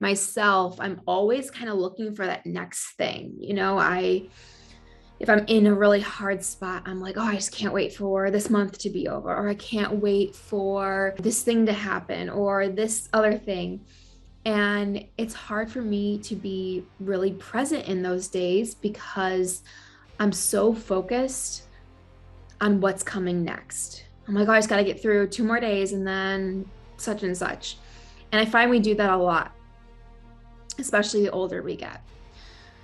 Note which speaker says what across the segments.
Speaker 1: myself, I'm always kind of looking for that next thing. If I'm in a really hard spot, I'm like, oh, I just can't wait for this month to be over, or I can't wait for this thing to happen, or this other thing. And it's hard for me to be really present in those days because I'm so focused on what's coming next. I'm like, oh, I just got to get through 2 more days and then such and such. And I find we do that a lot, especially the older we get.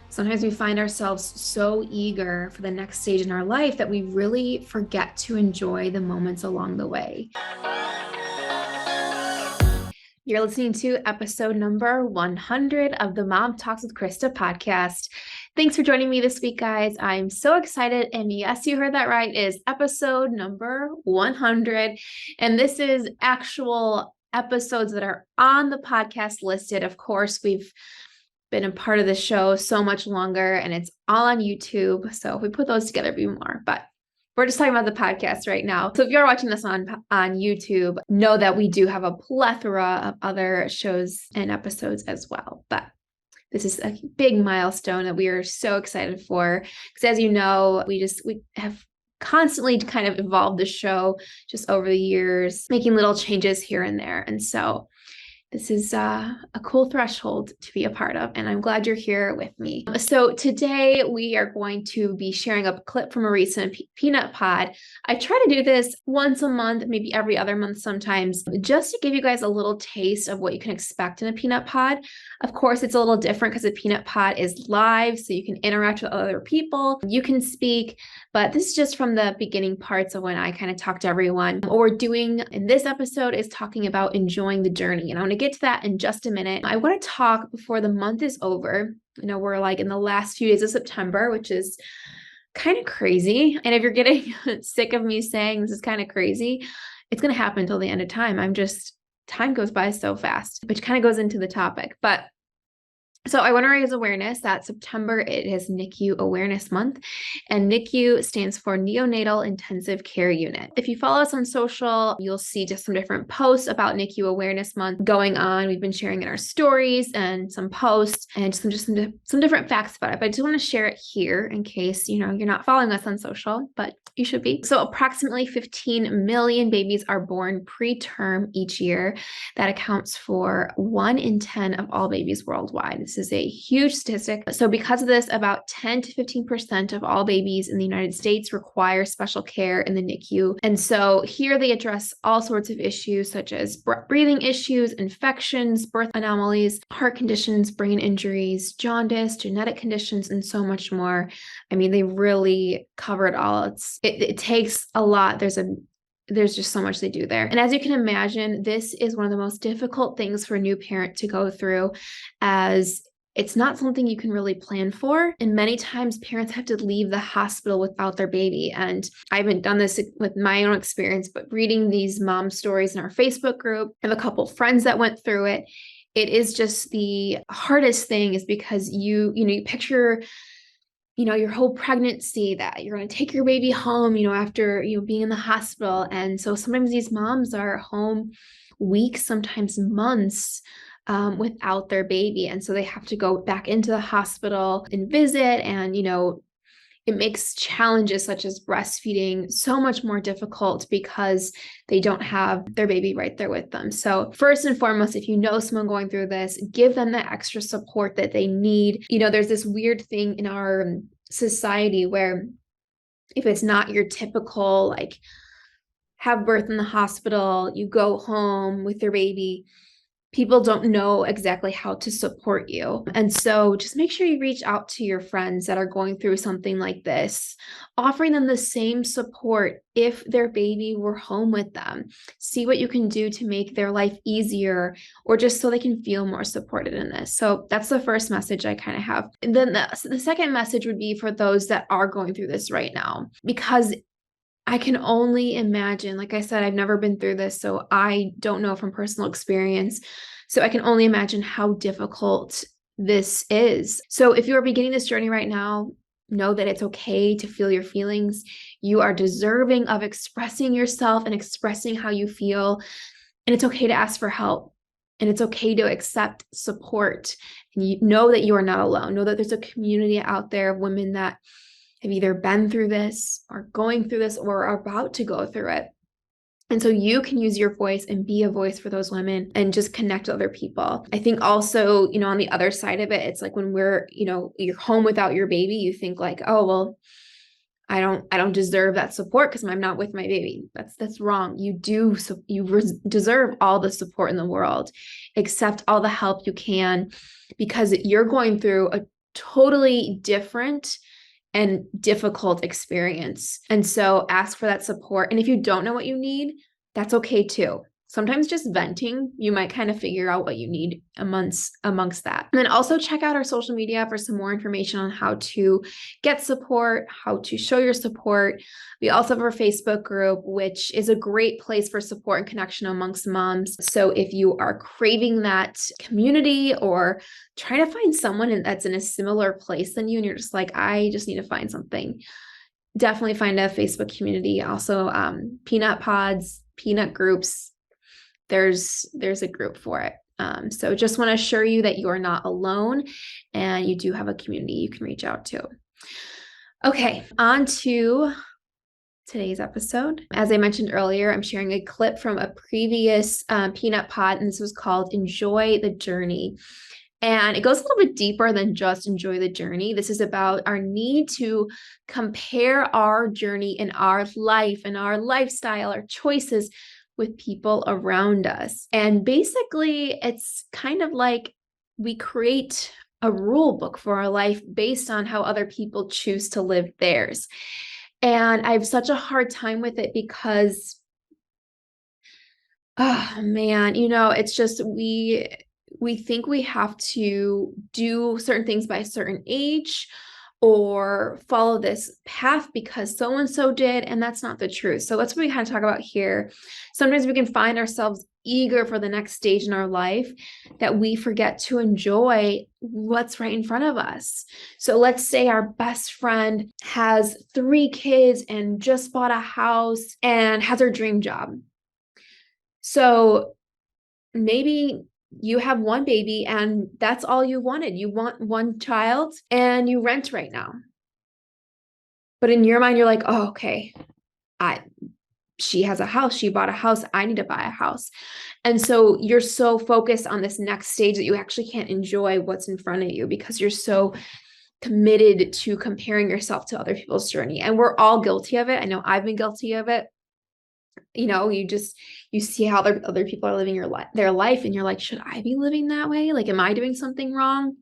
Speaker 1: Sometimes we find ourselves so eager for the next stage in our life that we really forget to enjoy the moments along the way. You're listening to episode number 100 of the Mom Talks with Christa podcast. Thanks for joining me this week, guys. I'm so excited. And yes, you heard that right, it is episode number 100. And this is actual episodes that are on the podcast listed. Of course, we've been a part of the show so much longer and it's all on YouTube. So if we put those together, it'd be more. But we're just talking about the podcast right now. So if you're watching this on YouTube, know that we do have a plethora of other shows and episodes as well. But this is a big milestone that we are so excited for. Because as you know, we have constantly kind of evolved the show just over the years, making little changes here and there. And so this is a cool threshold to be a part of, and I'm glad you're here with me. So today we are going to be sharing a clip from a recent Peanut Pod. I try to do this once a month, maybe every other month sometimes, just to give you guys a little taste of what you can expect in a Peanut Pod. Of course, it's a little different because a Peanut Pod is live, so you can interact with other people, you can speak, but this is just from the beginning parts of when I kind of talk to everyone. What we're doing in this episode is talking about enjoying the journey, and I want to get to that in just a minute. I want to talk before the month is over. We're like in the last few days of September, which is kind of crazy. And if you're getting sick of me saying this is kind of crazy, it's going to happen until the end of time. Time goes by so fast, which kind of goes into the topic. But so I want to raise awareness that September, it is NICU Awareness Month, and NICU stands for Neonatal Intensive Care Unit. If you follow us on social, you'll see just some different posts about NICU Awareness Month going on. We've been sharing in our stories and some posts and some different facts about it, but I just want to share it here in case, you're not following us on social, but you should be. So approximately 15 million babies are born preterm each year. That accounts for 1 in 10 of all babies worldwide. This is a huge statistic. So because of this, about 10 to 15% of all babies in the United States require special care in the NICU. And so here they address all sorts of issues such as breathing issues, infections, birth anomalies, heart conditions, brain injuries, jaundice, genetic conditions, and so much more. They really cover it all. It takes a lot. There's just so much they do there. And as you can imagine, this is one of the most difficult things for a new parent to go through, as it's not something you can really plan for. And many times parents have to leave the hospital without their baby. And I haven't done this with my own experience, but reading these mom stories in our Facebook group, I have a couple friends that went through it. It is just the hardest thing, is because you picture your whole pregnancy, that you're going to take your baby home, after, being in the hospital. And so sometimes these moms are home weeks, sometimes months, without their baby. And so they have to go back into the hospital and visit. And, it makes challenges such as breastfeeding so much more difficult because they don't have their baby right there with them. So first and foremost, if you know someone going through this, give them the extra support that they need. There's this weird thing in our society where if it's not your typical, have birth in the hospital, you go home with your baby, people don't know exactly how to support you. And so just make sure you reach out to your friends that are going through something like this, offering them the same support if their baby were home with them. See what you can do to make their life easier, or just so they can feel more supported in this. So that's the first message I kind of have. And then the second message would be for those that are going through this right now, because I can only imagine, like I said, I've never been through this, so I don't know from personal experience. So I can only imagine how difficult this is. So if you are beginning this journey right now, know that it's okay to feel your feelings. You are deserving of expressing yourself and expressing how you feel. And it's okay to ask for help. And it's okay to accept support. And you know that you are not alone. Know that there's a community out there of women that have either been through this or going through this or are about to go through it. And so you can use your voice and be a voice for those women and just connect with other people. I think also, on the other side of it, it's like when you're home without your baby, you think like, oh, well, I don't deserve that support because I'm not with my baby. That's wrong. You do. So deserve all the support in the world, accept all the help you can, because you're going through a totally different and difficult experience. And so ask for that support. And if you don't know what you need, that's okay too. Sometimes just venting, you might kind of figure out what you need amongst that. And then also check out our social media for some more information on how to get support, how to show your support. We also have our Facebook group, which is a great place for support and connection amongst moms. So if you are craving that community or trying to find someone that's in a similar place than you, and you're just like, I just need to find something, definitely find a Facebook community. Also, peanut pods, peanut groups. There's a group for it. So just want to assure you that you are not alone and you do have a community you can reach out to. Okay, on to today's episode. As I mentioned earlier, I'm sharing a clip from a previous peanut pod, and this was called Enjoy the Journey. And it goes a little bit deeper than just enjoy the journey. This is about our need to compare our journey in our life and our lifestyle, our choices with people around us. And basically, it's kind of like we create a rule book for our life based on how other people choose to live theirs. And I have such a hard time with it because, oh man, it's just we think we have to do certain things by a certain age or follow this path because so-and-so did, and that's not the truth. So that's what we kind of talk about here. Sometimes we can find ourselves eager for the next stage in our life that we forget to enjoy what's right in front of us. So let's say our best friend has 3 kids and just bought a house and has her dream job. So maybe you have one baby and that's all you wanted. You want one child and you rent right now. But in your mind, you're like, oh, okay, she has a house. She bought a house. I need to buy a house. And so you're so focused on this next stage that you actually can't enjoy what's in front of you because you're so committed to comparing yourself to other people's journey. And we're all guilty of it. I know I've been guilty of it. You see how other people are living their life and you're like, should I be living that way? Like, am I doing something wrong?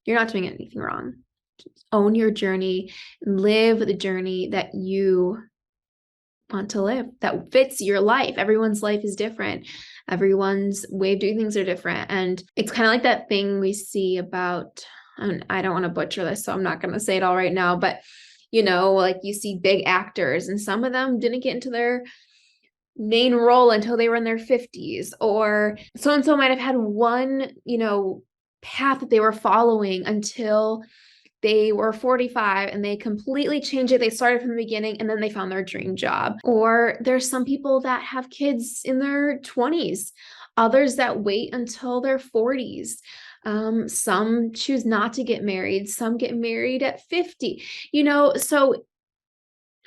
Speaker 1: You're not doing anything wrong. Just own your journey, live the journey that you want to live, that fits your life. Everyone's life is different. Everyone's way of doing things are different. And it's kind of like that thing we see about, and I don't want to butcher this, so I'm not going to say it all right now, but like you see big actors and some of them didn't get into their main role until they were in their 50s, or so-and-so might have had one, path that they were following until they were 45 and they completely changed it. They started from the beginning and then they found their dream job. Or there's some people that have kids in their 20s, others that wait until their 40s. Some choose not to get married. Some get married at 50, so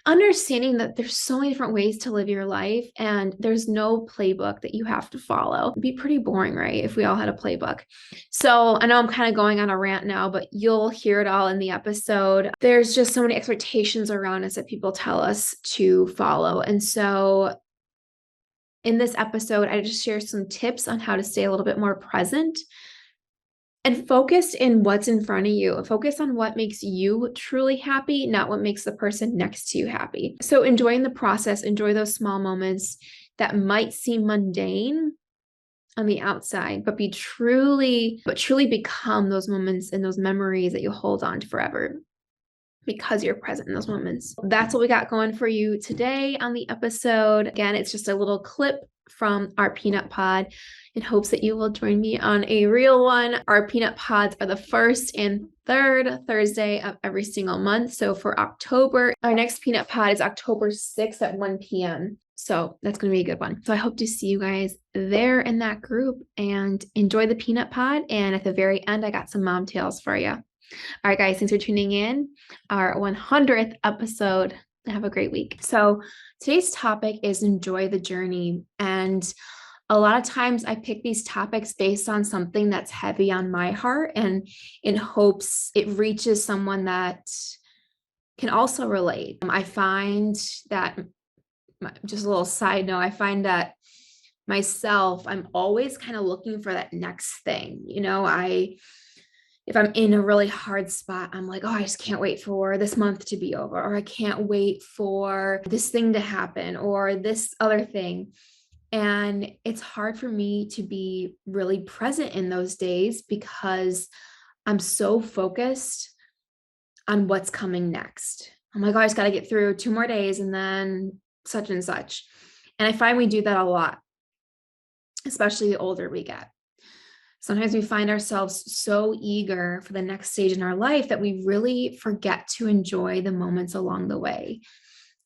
Speaker 1: understanding that there's so many different ways to live your life and there's no playbook that you have to follow. It'd be pretty boring, right? If we all had a playbook. So I know I'm kind of going on a rant now, but you'll hear it all in the episode. There's just so many expectations around us that people tell us to follow. And so in this episode, I just share some tips on how to stay a little bit more present and focus in what's in front of you. Focus on what makes you truly happy, not what makes the person next to you happy. So enjoying the process, enjoy those small moments that might seem mundane on the outside, but truly become those moments and those memories that you hold on to forever because you're present in those moments. That's what we got going for you today on the episode. Again, it's just a little clip from our peanut pod in hopes that you will join me on a real one. Our peanut pods are the first and third Thursday of every single month. So for October, our next peanut pod is October 6th at 1 p.m. So that's going to be a good one. So I hope to see you guys there in that group and enjoy the peanut pod. And at the very end, I got some mom tales for you. All right, guys, thanks for tuning in. Our 100th episode. Have a great week. So today's topic is enjoy the journey. And a lot of times I pick these topics based on something that's heavy on my heart and in hopes it reaches someone that can also relate. I find that, just a little side note, I find that myself, I'm always kind of looking for that next thing. If I'm in a really hard spot, I'm like, oh, I just can't wait for this month to be over, or I can't wait for this thing to happen, or this other thing. And it's hard for me to be really present in those days because I'm so focused on what's coming next. I'm like, oh, I just got to get through 2 more days and then such and such. And I find we do that a lot, especially the older we get. Sometimes we find ourselves so eager for the next stage in our life that we really forget to enjoy the moments along the way.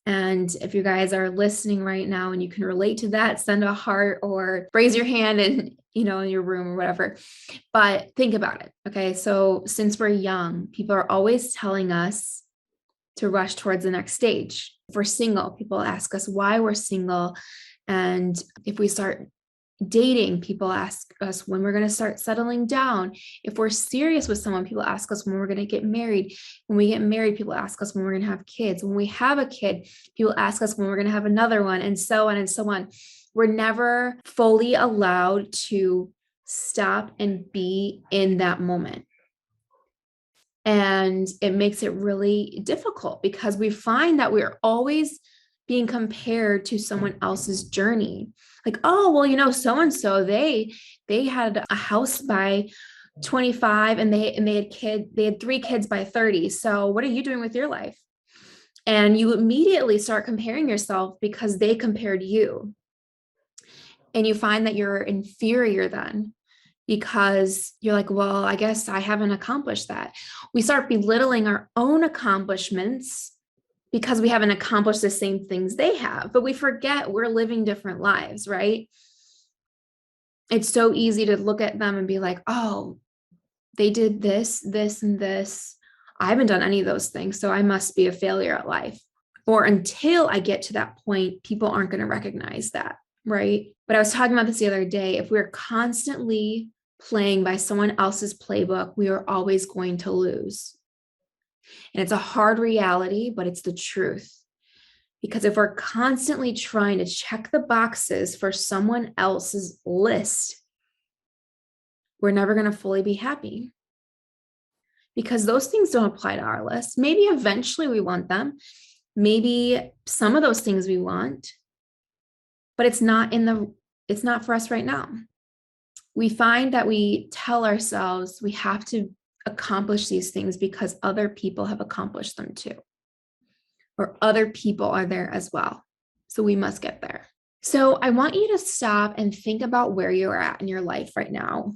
Speaker 1: And if you guys are listening right now and you can relate to that, send a heart or raise your hand in your room or whatever. But think about it. Okay. So since we're young, people are always telling us to rush towards the next stage. If we're single, people ask us why we're single. And if we start dating, people ask us when we're going to start settling down. If we're serious with someone, people ask us when we're going to get married. When we get married, people ask us when we're going to have kids. When we have a kid, people ask us when we're going to have another one, and so on and so on. We're never fully allowed to stop and be in that moment. And it makes it really difficult because we find that we're always being compared to someone else's journey. Like, oh, well, so-and-so, they had a house by 25 and they had 3 kids by 30. So what are you doing with your life? And you immediately start comparing yourself because they compared you. And you find that you're inferior then because you're like, well, I guess I haven't accomplished that. We start belittling our own accomplishments because we haven't accomplished the same things they have, but we forget we're living different lives, right? It's so easy to look at them and be like, oh, they did this, this, and this. I haven't done any of those things, so I must be a failure at life. Or until I get to that point, people aren't going to recognize that, right? But I was talking about this the other day. If we're constantly playing by someone else's playbook, we are always going to lose. And it's a hard reality, but it's the truth. Because if we're constantly trying to check the boxes for someone else's list, we're never going to fully be happy. Because those things don't apply to our list. Maybe eventually we want them. Maybe some of those things we want, but it's not for us right now. We find that we tell ourselves we have to accomplish these things because other people have accomplished them too, or other people are there as well. So we must get there. So I want you to stop and think about where you're at in your life right now,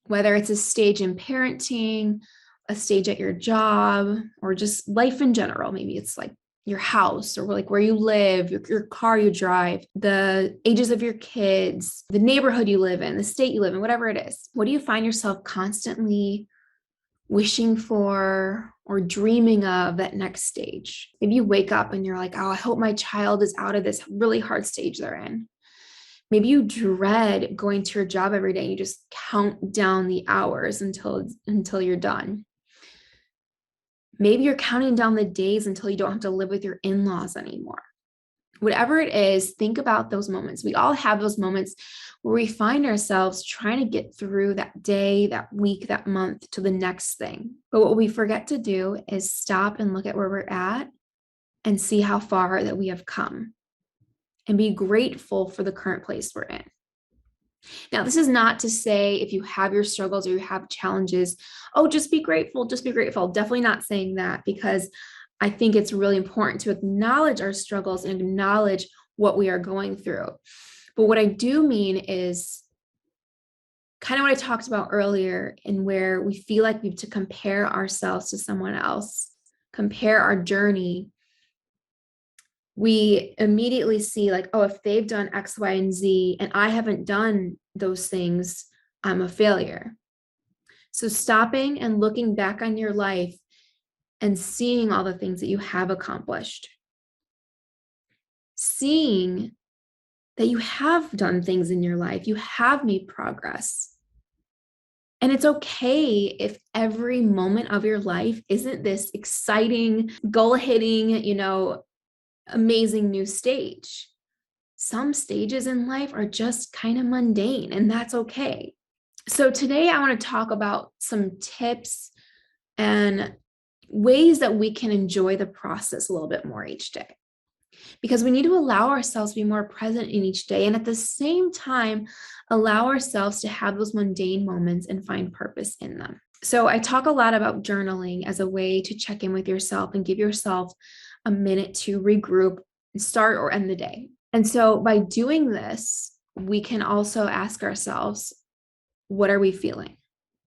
Speaker 1: whether it's a stage in parenting, a stage at your job, or just life in general. Maybe it's like your house, or like where you live, your car you drive, the ages of your kids, the neighborhood you live in, the state you live in, whatever it is. What do you find yourself constantly wishing for or dreaming of that next stage? Maybe you wake up and you're like, oh, I hope my child is out of this really hard stage they're in. Maybe you dread going to your job every day and you just count down the hours until you're done. Maybe you're counting down the days until you don't have to live with your in-laws anymore. Whatever it is, think about those moments. We all have those moments where we find ourselves trying to get through that day, that week, that month to the next thing. But what we forget to do is stop and look at where we're at and see how far that we have come and be grateful for the current place we're in. Now, this is not to say if you have your struggles or you have challenges, oh, just be grateful, just be grateful. Definitely not saying that, because I think it's really important to acknowledge our struggles and acknowledge what we are going through. But what I do mean is kind of what I talked about earlier, in where we feel like we have to compare ourselves to someone else, compare our journey. we immediately see like, oh, if they've done X, Y, and Z, and I haven't done those things, I'm a failure. So stopping and looking back on your life and seeing all the things that you have accomplished, seeing that you have done things in your life, you have made progress. And it's okay if every moment of your life isn't this exciting, goal hitting, amazing new stage. Some stages in life are just kind of mundane, and that's okay. So today I want to talk about some tips and ways that we can enjoy the process a little bit more each day, because we need to allow ourselves to be more present in each day, and at the same time allow ourselves to have those mundane moments and find purpose in them. So I talk a lot about journaling as a way to check in with yourself and give yourself a minute to regroup, start or end the day. And so by doing this, we can also ask ourselves, what are we feeling?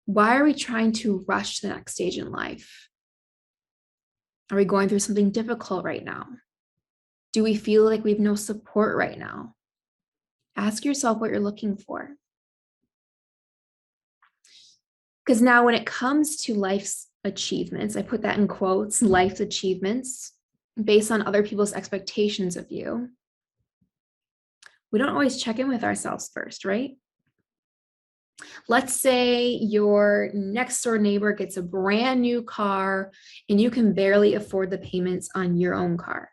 Speaker 1: Why are we trying to rush the next stage in life? Are we going through something difficult right now? Do we feel like we have no support right now? Ask yourself what you're looking for. Because now when it comes to life's achievements, I put that in quotes, life's achievements, based on other people's expectations of you, we don't always check in with ourselves first, right? Let's say your next door neighbor gets a brand new car and you can barely afford the payments on your own car.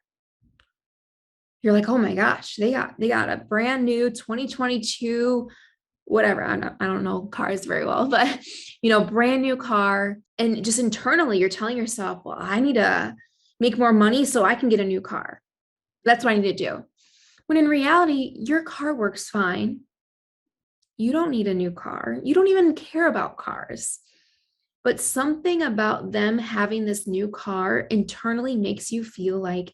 Speaker 1: You're like, oh my gosh, they got a brand new 2022, whatever. I don't know cars very well, but brand new car. And just internally, you're telling yourself, well, I need to make more money so I can get a new car. That's what I need to do. When in reality, your car works fine. You don't need a new car. You don't even care about cars. But something about them having this new car internally makes you feel like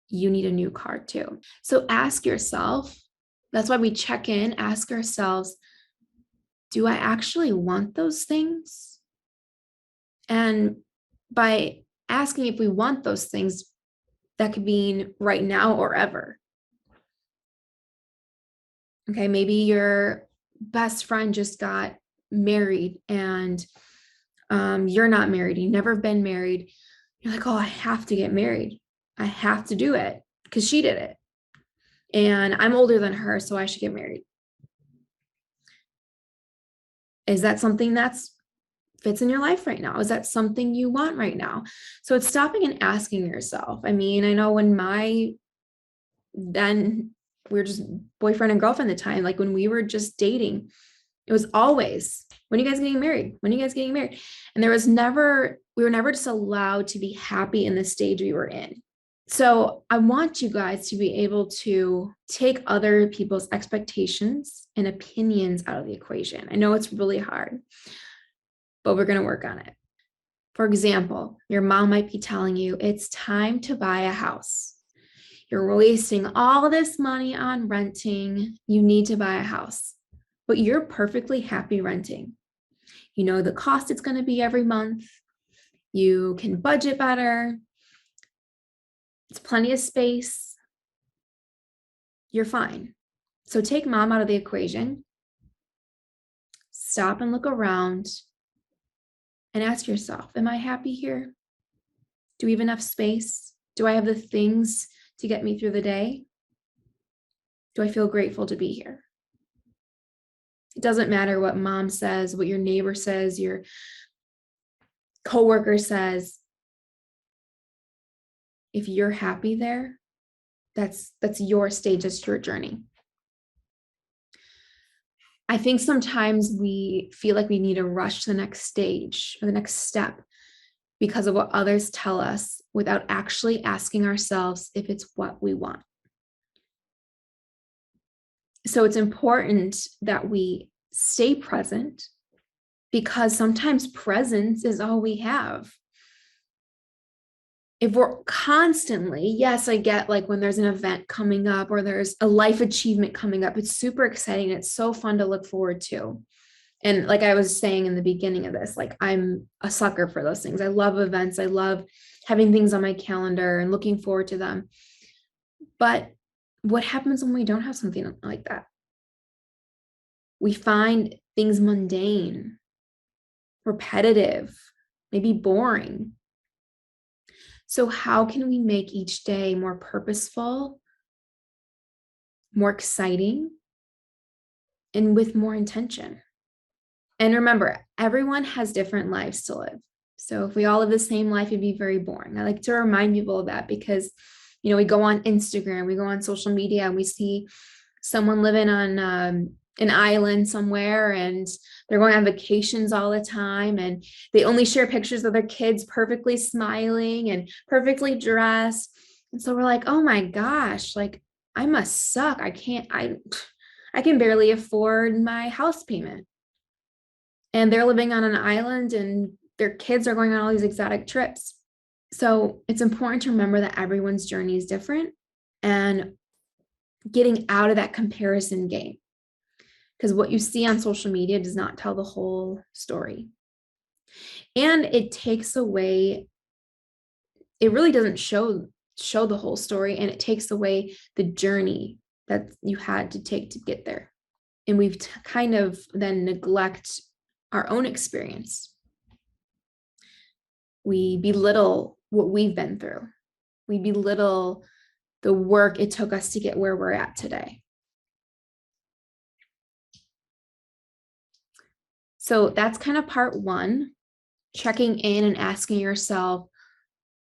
Speaker 1: you need a new car too. So ask yourself, that's why we check in, ask ourselves, do I actually want those things? And by asking if we want those things, that could mean right now or ever. Okay, maybe your best friend just got married and you're not married, you've never been married. You're like, oh, I have to get married. I have to do it because she did it. And I'm older than her, so I should get married. Is that something that's fits in your life right now? Is that something you want right now? So it's stopping and asking yourself. I mean, I know when then we were just boyfriend and girlfriend at the time, like when we were just dating, it was always, when are you guys getting married? When are you guys getting married? And we were never just allowed to be happy in the stage we were in. So I want you guys to be able to take other people's expectations and opinions out of the equation. I know it's really hard, but we're going to work on it. For example, your mom might be telling you it's time to buy a house. You're wasting all this money on renting. You need to buy a house, but you're perfectly happy renting. You know the cost it's going to be every month. You can budget better. It's plenty of space. You're fine. So take mom out of the equation. Stop and look around and ask yourself, am I happy here? Do we have enough space? Do I have the things to get me through the day? Do I feel grateful to be here? It doesn't matter what mom says, what your neighbor says, your coworker says. If you're happy there, that's your stage, that's your journey. I think sometimes we feel like we need to rush to the next stage or the next step because of what others tell us without actually asking ourselves if it's what we want. So it's important that we stay present, because sometimes presence is all we have. If we're constantly, yes, I get like when there's an event coming up or there's a life achievement coming up, it's super exciting. It's so fun to look forward to. And like I was saying in the beginning of this, like I'm a sucker for those things. I love events. I love having things on my calendar and looking forward to them. But what happens when we don't have something like that? We find things mundane, repetitive, maybe boring. So how can we make each day more purposeful, more exciting, and with more intention? And remember, everyone has different lives to live. So if we all live the same life, it'd be very boring. I like to remind people of that because, we go on Instagram, we go on social media, and we see someone living on an island somewhere, and they're going on vacations all the time, and they only share pictures of their kids perfectly smiling and perfectly dressed. And so we're like, oh my gosh, like I must suck. I can barely afford my house payment. And they're living on an island and their kids are going on all these exotic trips. So it's important to remember that everyone's journey is different and getting out of that comparison game. Because what you see on social media does not tell the whole story. And it takes away, it really doesn't show the whole story, and it takes away the journey that you had to take to get there. And we've kind of then neglect our own experience. We belittle what we've been through. We belittle the work it took us to get where we're at today. So that's kind of part one, checking in and asking yourself,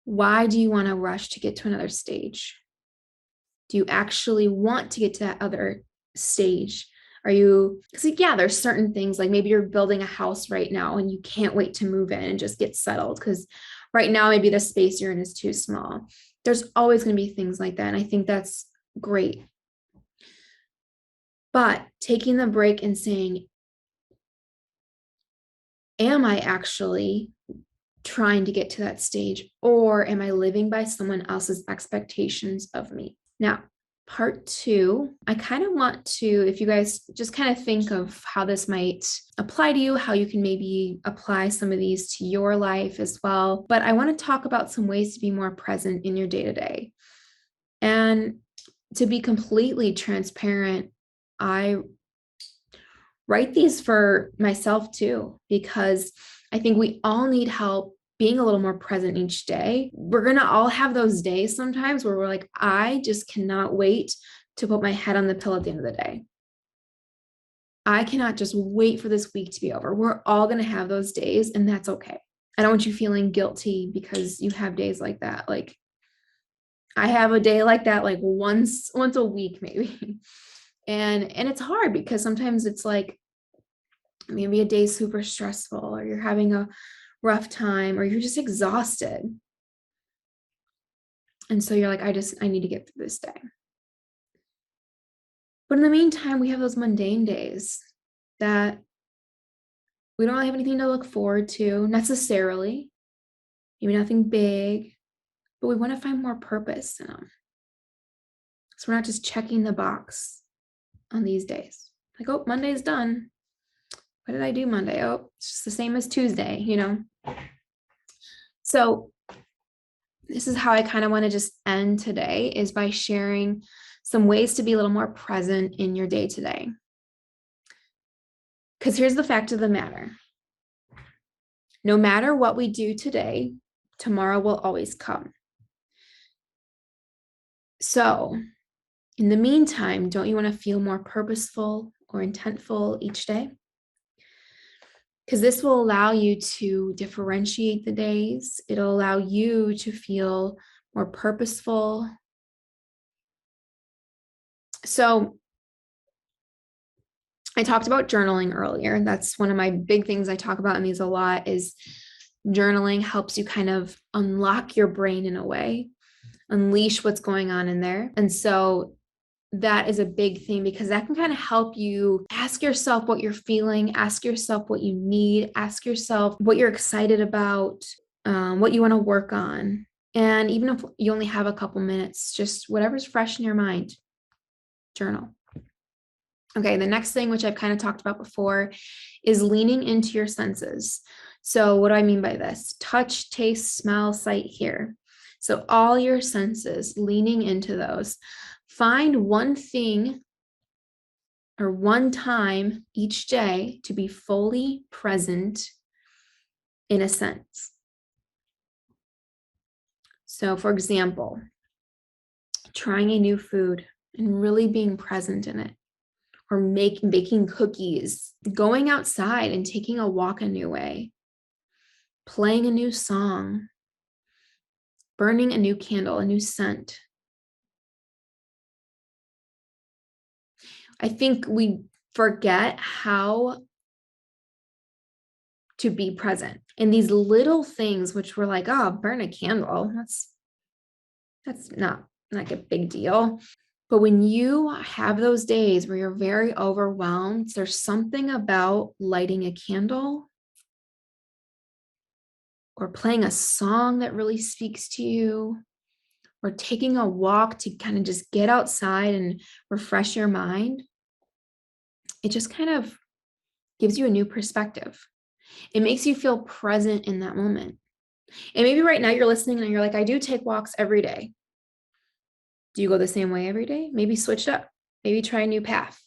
Speaker 1: why do you want to rush to get to another stage? Do you actually want to get to that other stage? Because yeah, there's certain things, like maybe you're building a house right now and you can't wait to move in and just get settled because right now maybe the space you're in is too small. There's always going to be things like that. And I think that's great. But taking the break and saying, am I actually trying to get to that stage, or am I living by someone else's expectations of me? Now, part two, I kind of want to, if you guys just kind of think of how this might apply to you, how you can maybe apply some of these to your life as well. But I want to talk about some ways to be more present in your day-to-day. And to be completely transparent, I write these for myself too, because I think we all need help being a little more present each day. We're going to all have those days sometimes where we're like, I just cannot wait to put my head on the pillow at the end of the day. I cannot just wait for this week to be over. We're all going to have those days, and that's okay. I don't want you feeling guilty because you have days like that. Like I have a day like that, like once a week, maybe. And it's hard because sometimes it's like maybe a day is super stressful, or you're having a rough time, or you're just exhausted. And so you're like, I need to get through this day. But in the meantime, we have those mundane days that we don't really have anything to look forward to necessarily, maybe nothing big, but we want to find more purpose in them. So we're not just checking the box on these days. Like, oh, Monday's done. What did I do Monday? Oh, it's just the same as Tuesday, So this is how I kind of want to just end today, is by sharing some ways to be a little more present in your day today. Because here's the fact of the matter. No matter what we do today, tomorrow will always come. So in the meantime, don't you want to feel more purposeful or intentful each day? Because this will allow you to differentiate the days. It'll allow you to feel more purposeful. So I talked about journaling earlier. That's one of my big things I talk about in these a lot, is journaling helps you kind of unlock your brain in a way, unleash what's going on in there. And so that is a big thing, because that can kind of help you ask yourself what you're feeling, ask yourself what you need, ask yourself what you're excited about, what you want to work on. And even if you only have a couple minutes, just whatever's fresh in your mind, journal. Okay, the next thing, which I've kind of talked about before, is leaning into your senses. So what do I mean by this? Touch, taste, smell, sight, hear. So all your senses, leaning into those. Find one thing or one time each day to be fully present in a sense. So for example, trying a new food and really being present in it, or baking cookies, going outside and taking a walk a new way, playing a new song, burning a new candle, a new scent. I think we forget how to be present in these little things, which we're like, oh, burn a candle. That's not like a big deal. But when you have those days where you're very overwhelmed, there's something about lighting a candle or playing a song that really speaks to you, or taking a walk to kind of just get outside and refresh your mind. It just kind of gives you a new perspective. It makes you feel present in that moment. And maybe right now you're listening and you're like, I do take walks every day. Do you go the same way every day? Maybe switch it up. Maybe try a new path.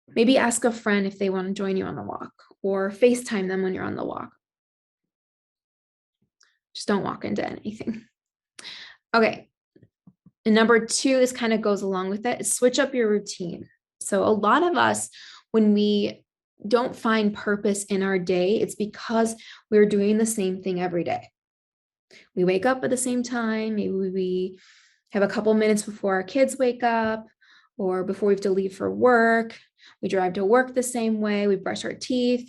Speaker 1: Maybe ask a friend if they want to join you on the walk, or FaceTime them when you're on the walk. Just don't walk into anything. Okay. And number 2, this kind of goes along with it, is switch up your routine. So a lot of us, when we don't find purpose in our day, it's because we're doing the same thing every day. We wake up at the same time. Maybe we have a couple minutes before our kids wake up, or before we have to leave for work. We drive to work the same way. We brush our teeth.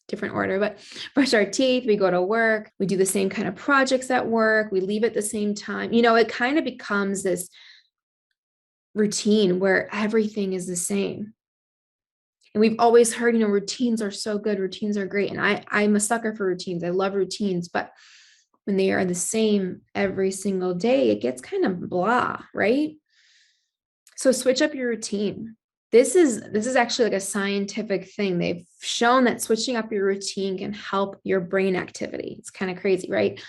Speaker 1: Different order, but brush our teeth. We go to work. We do the same kind of projects at work. We leave at the same time. It kind of becomes this routine where everything is the same. And we've always heard, routines are so good. Routines are great. And I'm a sucker for routines. I love routines, but when they are the same every single day, it gets kind of blah, right? So switch up your routine. This is actually like a scientific thing. They've shown that switching up your routine can help your brain activity. It's kind of crazy, right?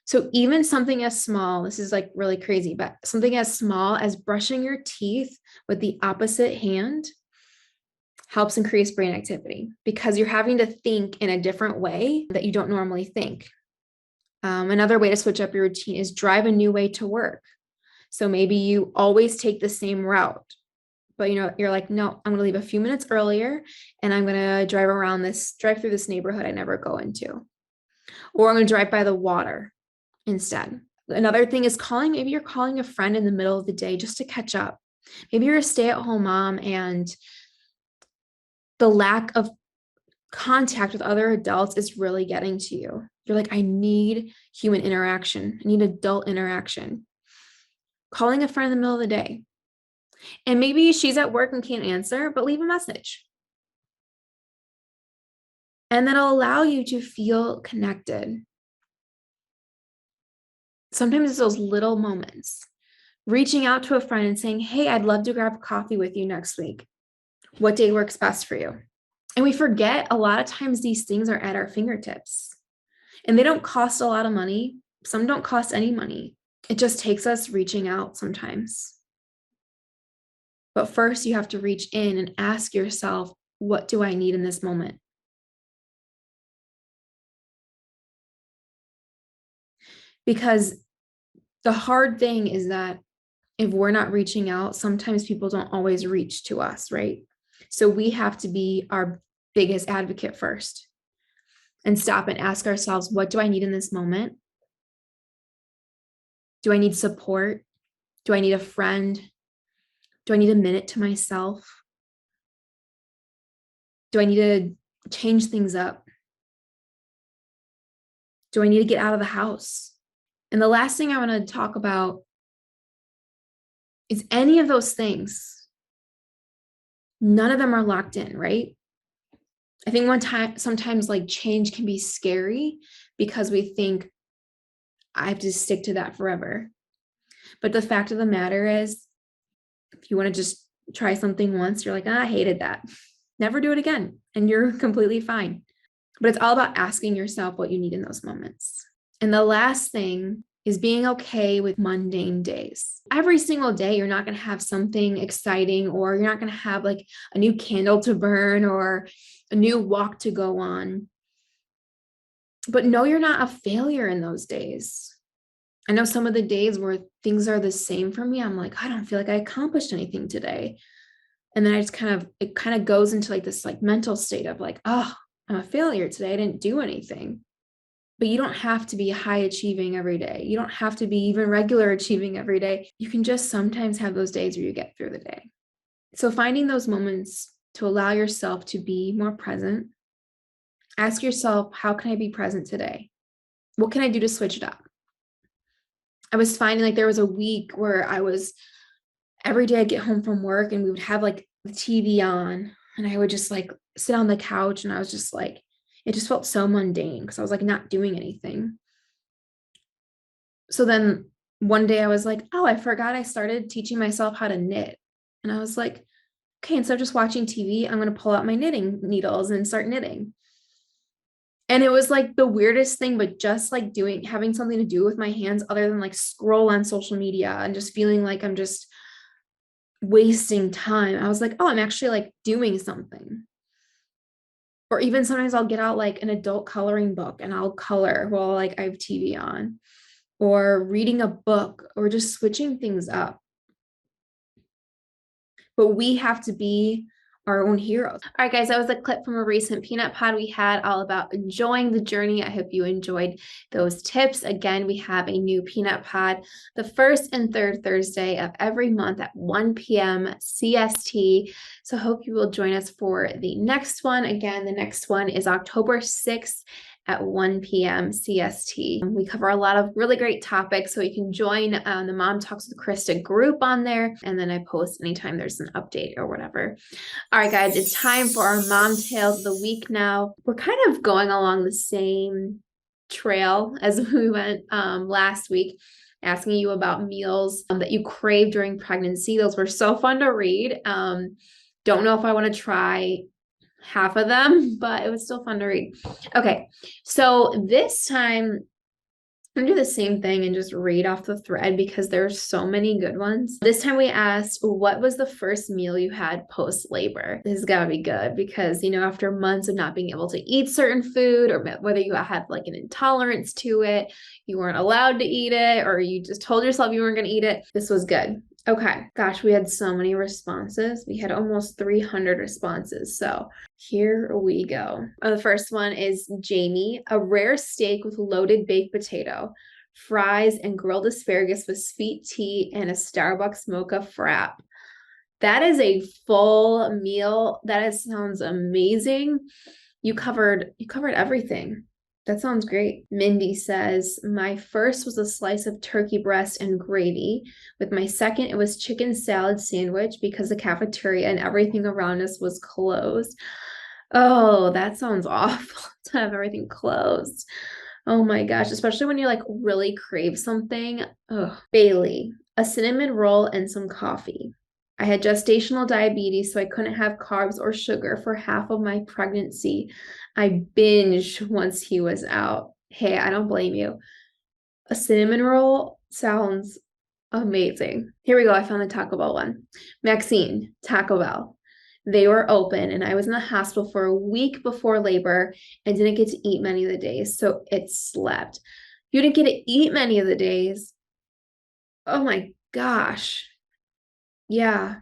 Speaker 1: So even something as small, this is like really crazy, but something as small as brushing your teeth with the opposite hand helps increase brain activity, because you're having to think in a different way that you don't normally think. Another way to switch up your routine is drive a new way to work. So maybe you always take the same route, but you're like, no, I'm going to leave a few minutes earlier and I'm going to drive through this neighborhood I never go into, or I'm going to drive by the water instead. Another thing is maybe you're calling a friend in the middle of the day just to catch up. Maybe you're a stay-at-home mom and the lack of contact with other adults is really getting to you. You're like, I need human interaction. I need adult interaction. Calling a friend in the middle of the day. And maybe she's at work and can't answer, but leave a message. And that'll allow you to feel connected. Sometimes it's those little moments. Reaching out to a friend and saying, hey, I'd love to grab coffee with you next week. What day works best for you? And we forget a lot of times these things are at our fingertips. And they don't cost a lot of money. Some don't cost any money. It just takes us reaching out sometimes. But first, you have to reach in and ask yourself, what do I need in this moment? Because the hard thing is that if we're not reaching out, sometimes people don't always reach to us, right? So we have to be our biggest advocate first and stop and ask ourselves, what do I need in this moment? Do I need support? Do I need a friend? Do I need a minute to myself? Do I need to change things up? Do I need to get out of the house? And the last thing I want to talk about is any of those things. None of them are locked in, right? I think sometimes like change can be scary because we think I have to stick to that forever. But the fact of the matter is, if you want to just try something once, you're like, I hated that. Never do it again. And you're completely fine. But it's all about asking yourself what you need in those moments. And the last thing is being okay with mundane days. Every single day, you're not going to have something exciting, or you're not going to have like a new candle to burn or a new walk to go on. But no, you're not a failure in those days. I know some of the days where things are the same for me, I'm like, I don't feel like I accomplished anything today. And then it kind of goes into like this like mental state of like, oh, I'm a failure today. I didn't do anything. But you don't have to be high achieving every day. You don't have to be even regular achieving every day. You can just sometimes have those days where you get through the day. So finding those moments to allow yourself to be more present. Ask yourself, how can I be present today? What can I do to switch it up? I was finding like there was a week where every day I'd get home from work and we would have like the TV on, and I would just like sit on the couch, and I was just like, it just felt so mundane because I was like not doing anything. So then one day I was like, oh, I forgot I started teaching myself how to knit. And I was like, okay, instead of just watching TV, I'm going to pull out my knitting needles and start knitting. And it was like the weirdest thing, but just like having something to do with my hands other than like scroll on social media and just feeling like I'm just wasting time. I was like, oh, I'm actually like doing something. Or even sometimes I'll get out like an adult coloring book and I'll color while like I have TV on, or reading a book, or just switching things up. But we have to be our own heroes. All right, guys, that was a clip from a recent Peanut Pod we had all about enjoying the journey. I hope you enjoyed those tips. Again, we have a new Peanut Pod the first and third Thursday of every month at 1 p.m. CST. So I hope you will join us for the next one. Again, the next one is October 6th at 1 p.m. CST. We cover a lot of really great topics, so you can join the Mom Talks with Christa group on there, and then I post anytime there's an update or whatever. All right, guys, it's time for our Mom Tales of the week now. We're kind of going along the same trail as we went last week, asking you about meals that you crave during pregnancy. Those were so fun to read. Don't know if I want to try half of them, but it was still fun to read. Okay, so this time I'm gonna do the same thing and just read off the thread because there's so many good ones. This time we asked, what was the first meal you had post-labor? This has got to be good because, after months of not being able to eat certain food, or whether you had like an intolerance to it, you weren't allowed to eat it, or you just told yourself you weren't going to eat it, this was good. Okay, gosh, we had so many responses. We had almost 300 responses. So here we go. The first one is Jamie, a rare steak with loaded baked potato, fries, and grilled asparagus with sweet tea and a Starbucks mocha frap. That is a full meal. Sounds amazing. You covered everything. That sounds great. Mindy says, my first was a slice of turkey breast and gravy. With my second, it was chicken salad sandwich because the cafeteria and everything around us was closed. Oh, that sounds awful to have everything closed. Oh my gosh, especially when you like really crave something. Oh, Bailey, a cinnamon roll and some coffee. I had gestational diabetes, so I couldn't have carbs or sugar for half of my pregnancy. I binged once he was out. Hey, I don't blame you. A cinnamon roll sounds amazing. Here we go. I found the Taco Bell one. Maxine, Taco Bell. They were open, and I was in the hospital for a week before labor and didn't get to eat many of the days, so it slept. You didn't get to eat many of the days. Oh my gosh. Yeah,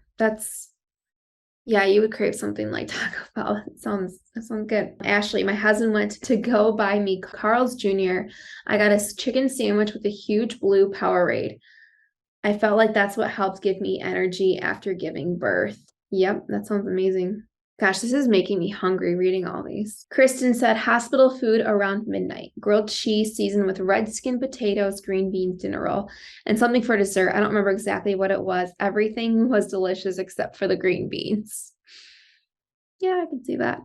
Speaker 1: you would crave something like Taco Bell. That sounds good. Ashley, my husband went to go buy me Carl's Jr. I got a chicken sandwich with a huge blue Powerade. I felt like that's what helped give me energy after giving birth. Yep, that sounds amazing. Gosh, this is making me hungry reading all these. Kristen said hospital food around midnight. Grilled cheese seasoned with red skin potatoes, green beans, dinner roll, and something for dessert. I don't remember exactly what it was. Everything was delicious except for the green beans. Yeah, I can see that.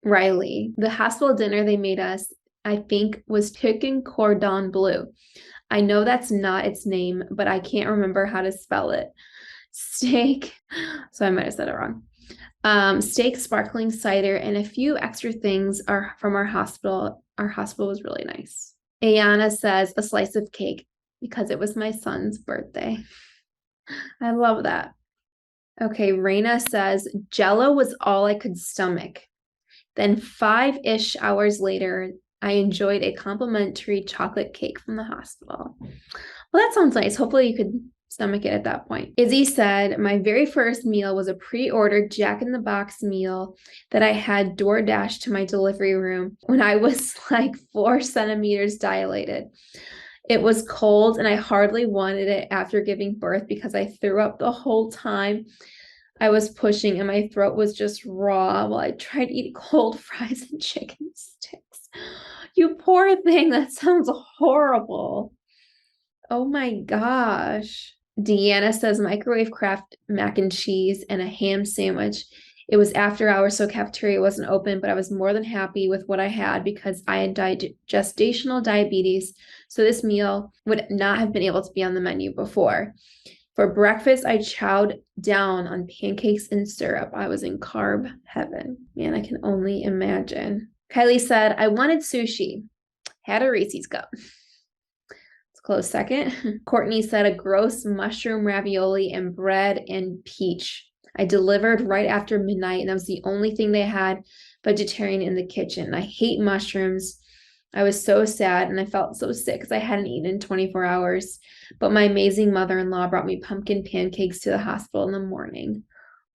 Speaker 1: Riley, the hospital dinner they made us, I think, was chicken cordon bleu. I know that's not its name, but I can't remember how to spell it. Steak, so I might have said it wrong. Steak, sparkling cider, and a few extra things are from our hospital. Our hospital was really nice. Ayana says a slice of cake because it was my son's birthday. I love that. Okay, Raina says Jello was all I could stomach. Then 5-ish hours later, I enjoyed a complimentary chocolate cake from the hospital. Well, that sounds nice. Hopefully you could stomach it at that point. Izzy said, my very first meal was a pre-ordered Jack in the Box meal that I had DoorDash to my delivery room when I was like 4 centimeters dilated. It was cold and I hardly wanted it after giving birth because I threw up the whole time I was pushing and my throat was just raw while I tried to eat cold fries and chicken sticks. You poor thing. That sounds horrible. Oh my gosh. Deanna says microwave craft mac and cheese and a ham sandwich. It was after hours, so cafeteria wasn't open, but I was more than happy with what I had because I had gestational diabetes, so this meal would not have been able to be on the menu before. For breakfast, I chowed down on pancakes and syrup. I was in carb heaven. Man, I can only imagine. Kylie said, I wanted sushi. Had a Reese's cup. Close second. Courtney said a gross mushroom ravioli and bread and peach. I delivered right after midnight, and that was the only thing they had vegetarian in the kitchen. I hate mushrooms. I was so sad, and I felt so sick because I hadn't eaten in 24 hours. But my amazing mother-in-law brought me pumpkin pancakes to the hospital in the morning.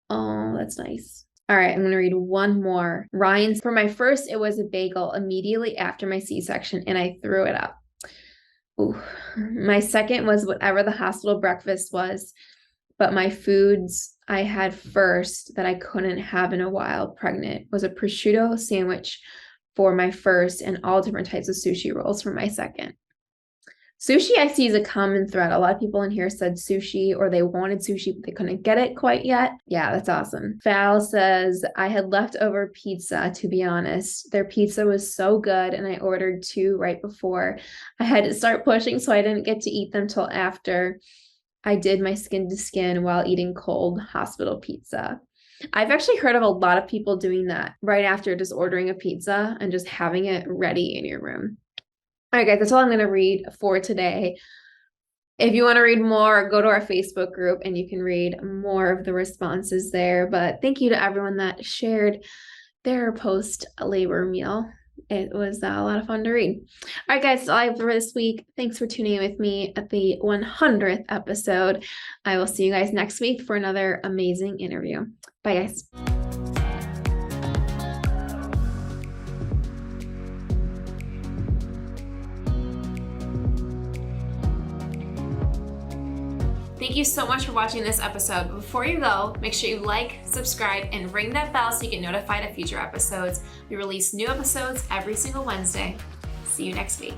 Speaker 1: Oh, that's nice. All right, I'm going to read one more. Ryan's, for my first, it was a bagel immediately after my C-section, and I threw it up. Ooh. My second was whatever the hospital breakfast was, but my foods I had first that I couldn't have in a while pregnant was a prosciutto sandwich for my first and all different types of sushi rolls for my second. Sushi I see is a common thread. A lot of people in here said sushi or they wanted sushi, but they couldn't get it quite yet. Yeah, that's awesome. Val says, I had leftover pizza, to be honest. Their pizza was so good, and I ordered 2 right before. I had to start pushing, so I didn't get to eat them till after I did my skin to skin while eating cold hospital pizza. I've actually heard of a lot of people doing that right after just ordering a pizza and just having it ready in your room. All right, guys, that's all I'm going to read for today. If you want to read more, go to our Facebook group and you can read more of the responses there. But thank you to everyone that shared their post-labor meal. It was a lot of fun to read. All right, guys, that's all I have for this week. Thanks for tuning in with me at the 100th episode. I will see you guys next week for another amazing interview. Bye, guys. Thank you so much for watching this episode. Before you go, make sure you like, subscribe, and ring that bell so you get notified of future episodes. We release new episodes every single Wednesday. See you next week.